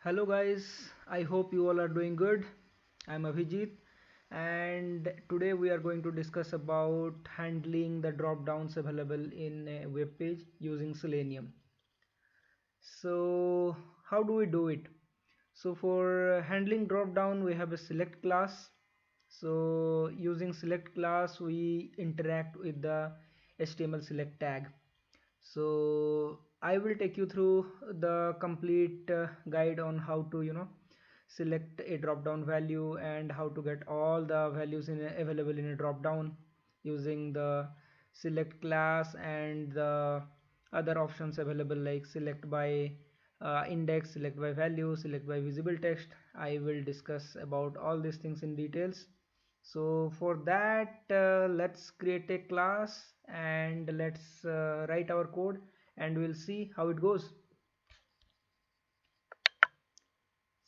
Hello guys, I hope you all are doing good. I'm Abhijit and today we are going to discuss about handling the drop downs available in a web page using Selenium. So how do we do it? So for handling drop down we have a select class. So using select class we interact with the HTML select tag. So I will take you through the complete guide on how to select a drop down value and how to get all the values available in a drop down using the select class and the other options available like select by index, select by value, select by visible text. I will discuss about all these things in details. So for that let's create a class and let's write our code and we'll see how it goes.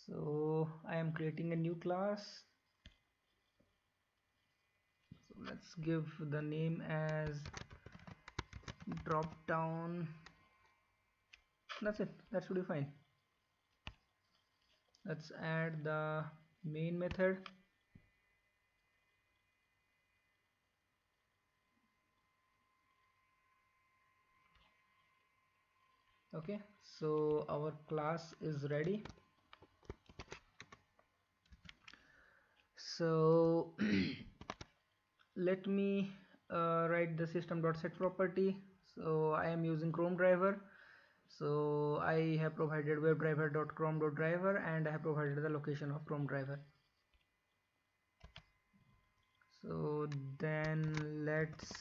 So I am creating a new class. So let's give the name as drop down. That's it, that should be fine. Let's add the main method. Okay, so our class is ready. So let me write the system.set property. So I am using Chrome driver. So I have provided webdriver.chrome.driver and I have provided the location of Chrome driver. So then let's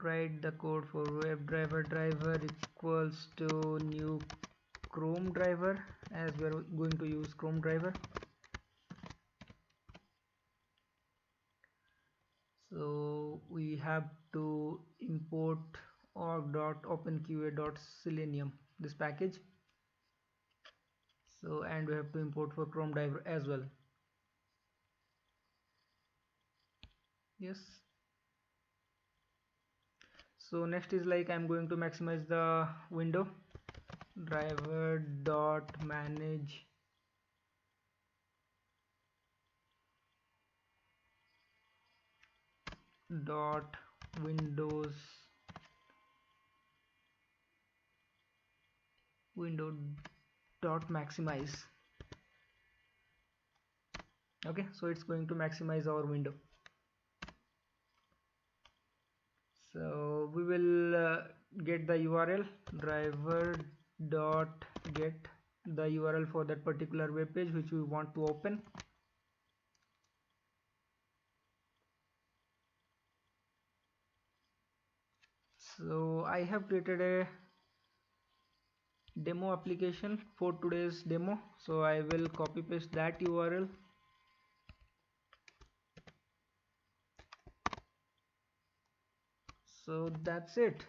write the code for webdriver driver equals to new Chrome driver, as we are going to use Chrome driver. So we have to import org.openqa.selenium, this package. So and we have to import for Chrome driver as well. Yes. So next is like I'm going to maximize the window. Driver dot manage dot windows window dot maximize. Okay, so it's going to maximize our window. So we will get the URL driver dot get the URL for that particular web page which we want to open. So I have created a demo application for today's demo, so I will copy paste that URL. So that's it,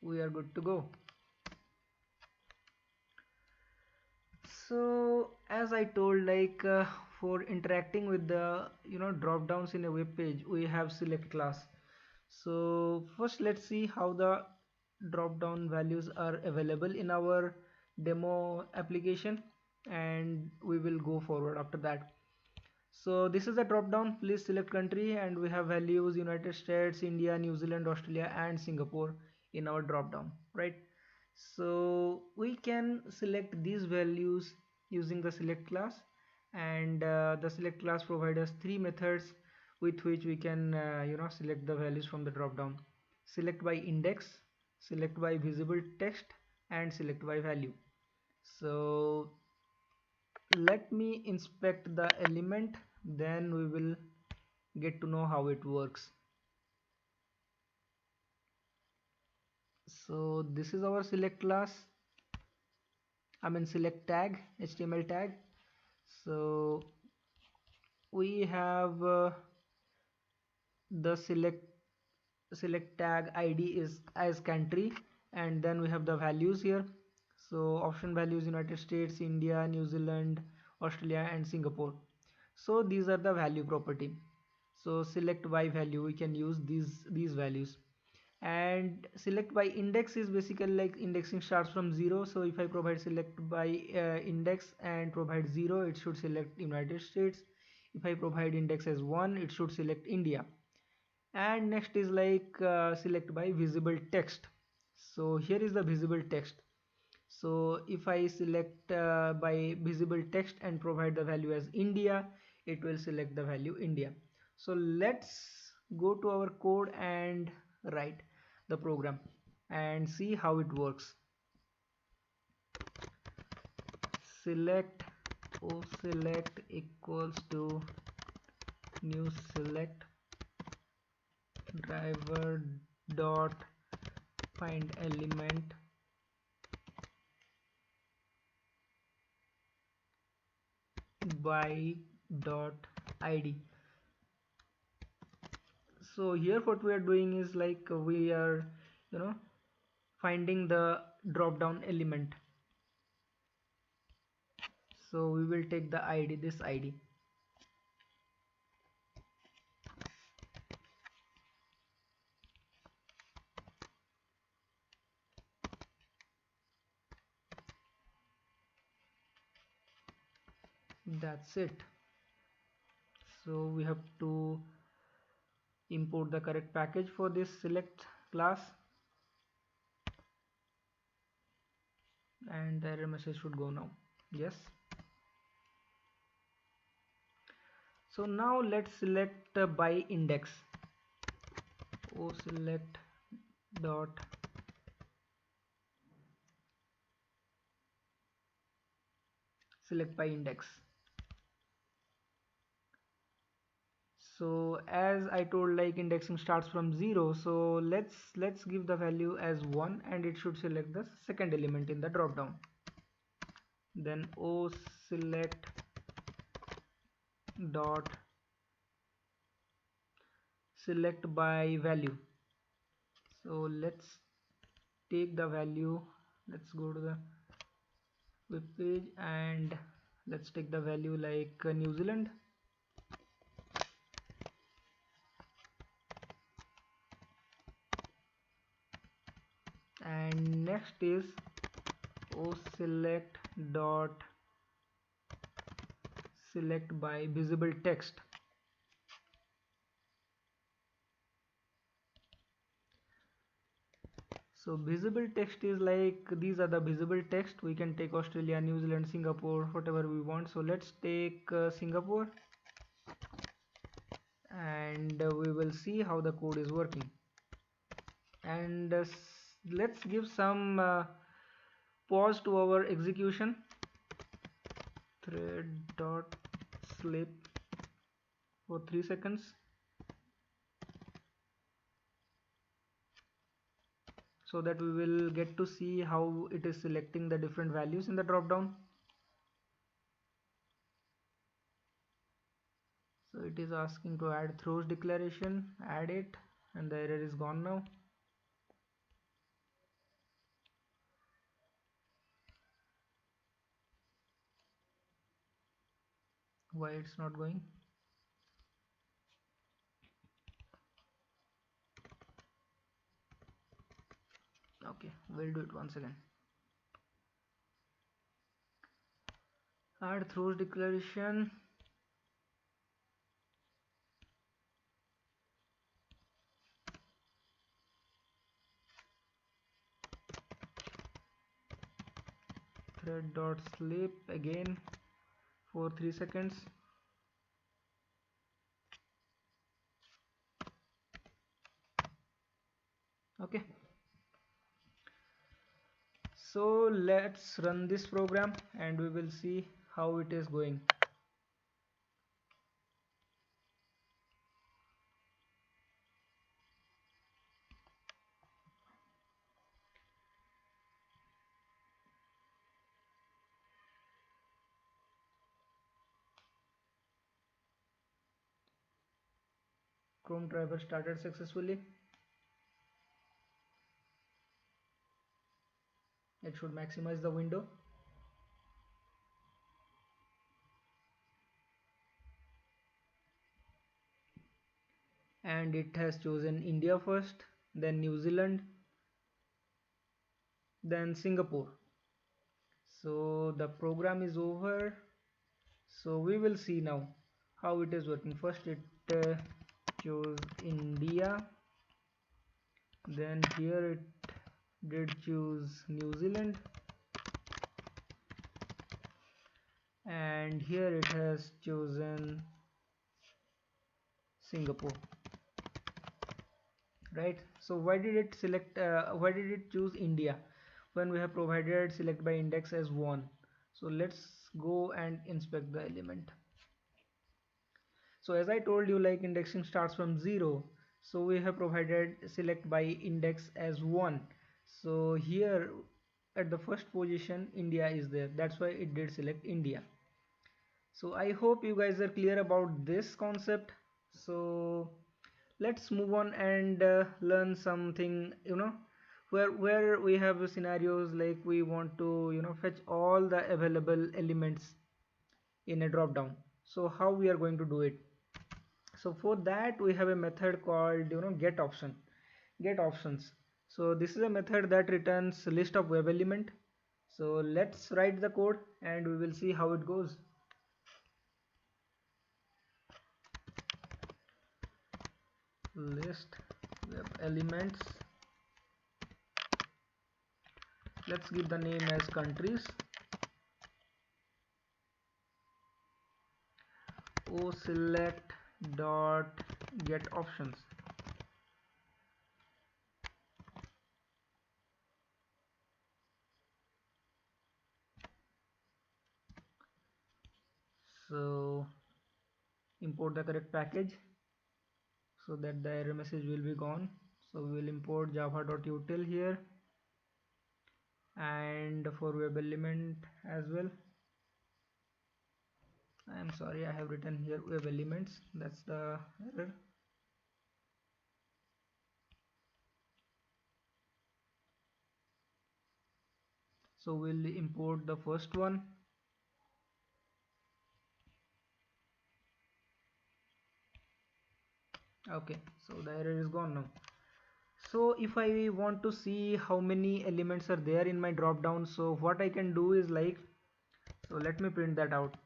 we are good to go. So as I told, like for interacting with the drop downs in a web page we have select class. So first let's see how the drop down values are available in our demo application and we will go forward after that. So this is the drop down, please select country and we have values United States, India, New Zealand, Australia and Singapore in our drop down, right? So we can select these values using the select class and the select class provides us three methods with which we can select the values from the drop down: select by index, select by visible text and select by value. So let me inspect the element, then we will get to know how it works. So this is our select class, I mean select tag, HTML tag. So we have the select tag ID is as country and then we have the values here. So option values United States, India, New Zealand, Australia and Singapore. So these are the value property. So select by value, we can use these values And select by index is basically like indexing starts from 0. So if I provide select by index and provide 0, it should select United States. If I provide index as 1, it should select India. And next is like select by visible text. So here is the visible text. So if I select by visible text and provide the value as India, it will select the value India. So let's go to our code and write the program and see how it works. Select o select equals to new select driver dot find element by dot id. So here what we are doing is like we are you know finding the drop down element. So we will take the id, this id. That's it. So we have to import the correct package for this select class, and the error message should go now. Yes. So now let's select by index. O select dot select by index. So as I told, like indexing starts from 0, so let's give the value as 1, and it should select the second element in the drop down. Then O select dot select by value. So let's take the value, let's go to the web page and let's take the value like New Zealand. And next is O select dot select by visible text. So visible text is like these are the visible text. We can take Australia, New Zealand, Singapore, whatever we want. So let's take Singapore, and we will see how the code is working. And let's give some pause to our execution. Thread dot sleep for 3 seconds. So that we will get to see how it is selecting the different values in the drop down. So it is asking to add throws declaration, add it, and the error is gone now. Why it's not going? Okay, we'll do it once again. Add throws declaration. Thread dot sleep again for 3 seconds. Okay. So let's run this program and we will see how it is going. Chrome driver started successfully. It should maximize the window. And it has chosen India first. then New Zealand, then Singapore. So the program is over. So we will see now how it is working. First it chose India, then here it did choose New Zealand, and here it has chosen Singapore, right? So why did it choose India when we have provided select by index as 1? So let's go and inspect the element. So as I told you, like indexing starts from 0, so we have provided select by index as 1. So here at the first position India is there, that's why it did select India. So I hope you guys are clear about this concept. So let's move on and learn something, where we have scenarios like we want to fetch all the available elements in a drop down. So how we are going to do it? So for that we have a method called get option, get options. So this is a method that returns list of web element. So let's write the code and we will see how it goes. List web elements, let's give the name as countries. O select dot get options. So import the correct package so that the error message will be gone. So we will import java.util here, and for web element as well. I am sorry, I have written here web elements, that's the error. So we'll import the first one. Okay, so the error is gone now. So if I want to see how many elements are there in my drop down, so what I can do is like, so let me print that out.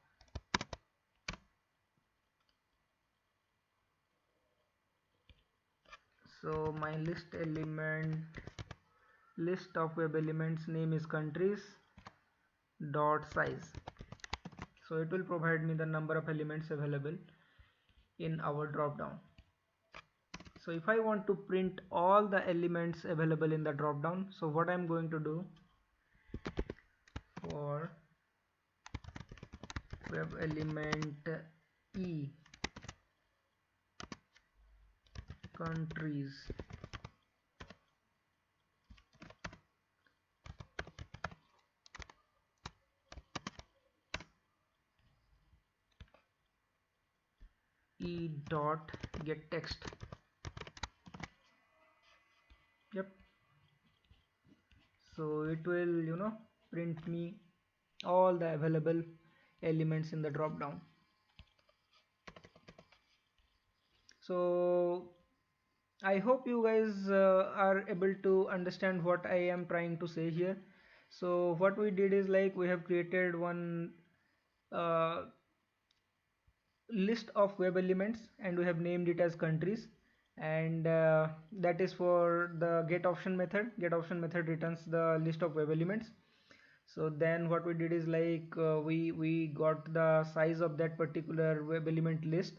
So my list of web elements name is countries dot size. So it will provide me the number of elements available in our drop down. So if I want to print all the elements available in the drop down, so what I'm going to do, for web element e countries, e dot get text. Yep. So it will print me all the available elements in the drop down. So I hope you guys are able to understand what I am trying to say here. So what we did is like we have created one uh, list of web elements and we have named it as countries, and that is for the get option method. Get option method returns the list of web elements. So then what we did is like we got the size of that particular web element list.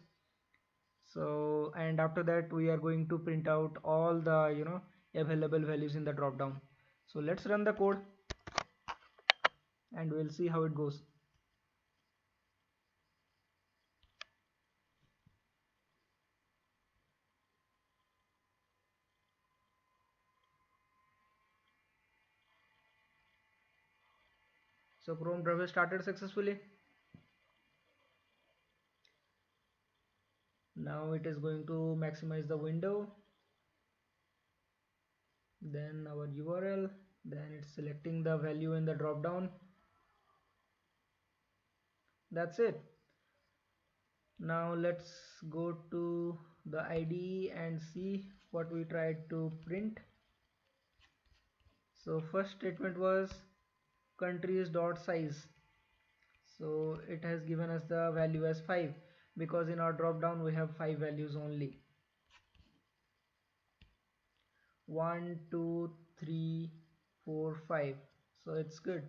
So and after that we are going to print out all the available values in the drop down. So let's run the code and we'll see how it goes. So Chrome browser started successfully. Now it is going to maximize the window, then our URL, then it's selecting the value in the drop down. That's it. Now let's go to the IDE and see what we tried to print. So first statement was countries dot size. So it has given us the value as 5 because in our drop down we have 5 values only. 1 2 3 4 5, so it's good.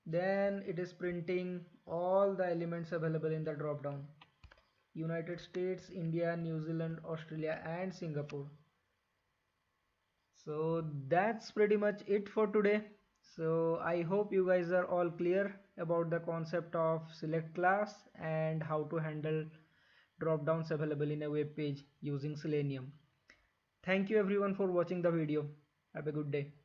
Then it is printing all the elements available in the drop down: United States, India, New Zealand, Australia and Singapore. So that's pretty much it for today. So I hope you guys are all clear about the concept of select class and how to handle drop downs available in a web page using Selenium. Thank you everyone for watching the video. Have a good day.